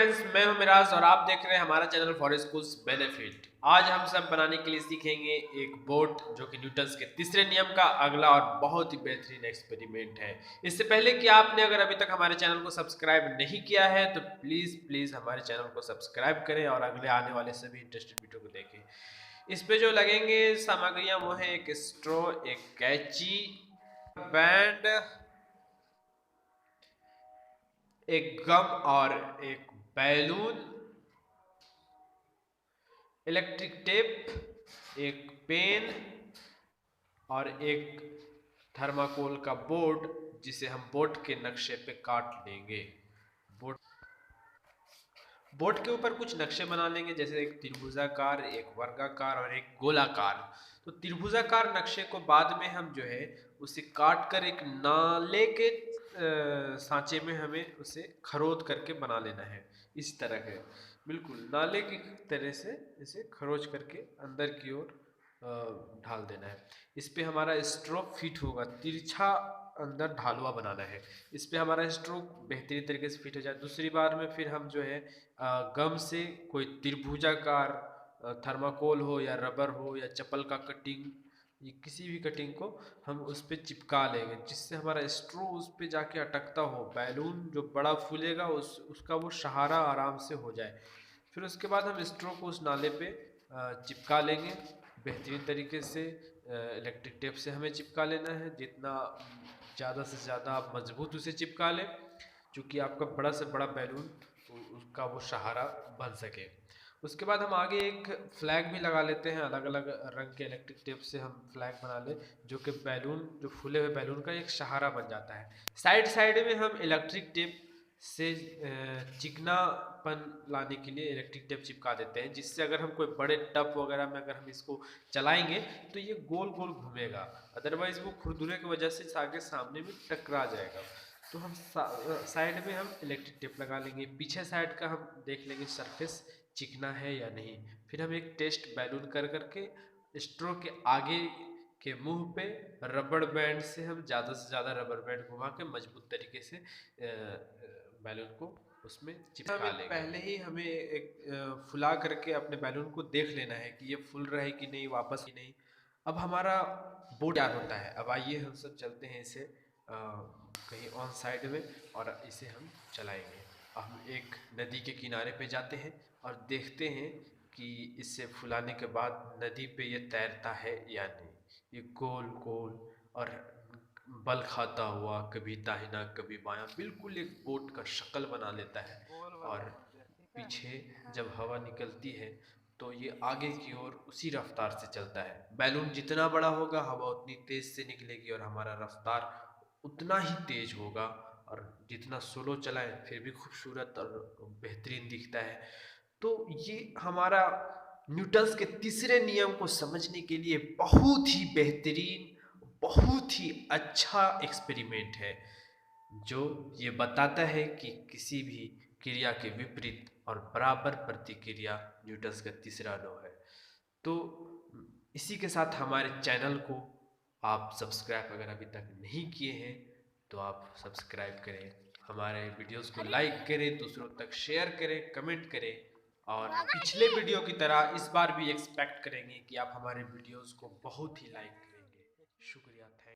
Friends, मैं हूं मिराज और आप देख रहे हैं हमारा चैनल फॉर स्कूल्स बेनिफिट। आज हम सब बनाने के लिए सीखेंगे एक बोट जो कि न्यूटन्स के तीसरे नियम का अगला और बहुत ही बेहतरीन एक्सपेरिमेंट है। इससे पहले कि आपने अगर अभी तक हमारे चैनल को सब्सक्राइब नहीं किया है तो प्लीज हमारे चैनल को सब्सक्राइब करें और अगले आने वाले सभी इंटरेस्टिंग वीडियो को देखें। इस पे जो लगेंगे सामग्रियां वो है एक स्ट्रॉ, एक कैंची, बैंड, एक गम और एक बैलून, इलेक्ट्रिक टेप, एक पेन और एक थर्माकोल का बोर्ड जिसे हम बोट के नक्शे पे काट लेंगे। बोट बोट के ऊपर कुछ नक्शे बना लेंगे, जैसे एक त्रिभुजाकार, एक वर्गाकार और एक गोलाकार। तो त्रिभुजाकार नक्शे को बाद में हम जो है उसे काट कर एक नाले के सांचे में हमें उसे खरोद करके बना लेना है। इस तरह के बिल्कुल नाले की तरह से इसे खरोच करके अंदर की ओर ढाल देना है। इस पे हमारा स्ट्रोक फिट होगा, तिरछा अंदर ढालुआ बनाना है। इस पे हमारा स्ट्रोक बेहतरीन तरीके से फिट हो जाए। दूसरी बार में फिर हम जो है गम से कोई त्रिभुजाकार थर्माकोल हो या रबर हो या चप्पल का कटिंग, ये किसी भी कटिंग को हम उस पर चिपका लेंगे, जिससे हमारा स्ट्रो उस पर जाके अटकता हो। बैलून जो बड़ा फूलेगा उसका वो सहारा आराम से हो जाए। फिर उसके बाद हम स्ट्रो को उस नाले पे चिपका लेंगे बेहतरीन तरीके से। इलेक्ट्रिक टेप से हमें चिपका लेना है, जितना ज़्यादा से ज़्यादा मजबूत उसे चिपका लें, क्योंकि आपका बड़ा से बड़ा बैलून उसका वो सहारा बन सके। उसके बाद हम आगे एक फ्लैग भी लगा लेते हैं, अलग अलग रंग के इलेक्ट्रिक टेप से हम फ्लैग बना ले, जो कि बैलून, जो फूले हुए बैलून का एक सहारा बन जाता है। साइड साइड में हम इलेक्ट्रिक टेप से चिकनापन लाने के लिए इलेक्ट्रिक टेप चिपका देते हैं, जिससे अगर हम कोई बड़े टब वगैरह में अगर हम इसको चलाएंगे तो ये गोल गोल घूमेगा, अदरवाइज वो खुरदुरे की वजह से आगे सामने में टकरा जाएगा। तो हम साइड में हम इलेक्ट्रिक टेप लगा लेंगे। पीछे साइड का हम देख लेंगे सरफेस चिकना है या नहीं। फिर हम एक टेस्ट बैलून कर करके स्ट्रो के आगे के मुंह पे रबड़ बैंड से हम ज़्यादा से ज़्यादा रबर बैंड घुमा के मजबूत तरीके से बैलून को उसमें चिपका लेंगे। पहले ही हमें एक फुला करके अपने बैलून को देख लेना है कि ये फुल रहा है कि नहीं, वापस ही नहीं। अब हमारा बोट तैयार होता है। अब आइए हम सब चलते हैं इसे कहीं ऑन साइड में और इसे हम चलाएंगे। हम एक नदी के किनारे पे जाते हैं और देखते हैं कि इसे फुलाने के बाद नदी पे ये तैरता है या नहीं। ये गोल गोल और बल खाता हुआ, कभी दाहिना कभी बायां, बिल्कुल एक बोट का शक्ल बना लेता है। और पीछे जब हवा निकलती है तो ये आगे की ओर उसी रफ्तार से चलता है। बैलून जितना बड़ा होगा हवा उतनी तेज से निकलेगी और हमारा रफ्तार उतना ही तेज होगा। और जितना स्लो चलाएं फिर भी खूबसूरत और बेहतरीन दिखता है। तो ये हमारा न्यूटन्स के तीसरे नियम को समझने के लिए बहुत ही बेहतरीन, बहुत ही अच्छा एक्सपेरिमेंट है, जो ये बताता है कि किसी भी क्रिया के विपरीत और बराबर प्रतिक्रिया न्यूटन्स का तीसरा लॉ है। तो इसी के साथ हमारे चैनल को आप सब्सक्राइब अगर अभी तक नहीं किए हैं तो आप सब्सक्राइब करें, हमारे वीडियोस को लाइक करें, दूसरों तक शेयर करें, कमेंट करें। और पिछले वीडियो की तरह इस बार भी एक्सपेक्ट करेंगे कि आप हमारे वीडियोस को बहुत ही लाइक करेंगे। शुक्रिया, थैंक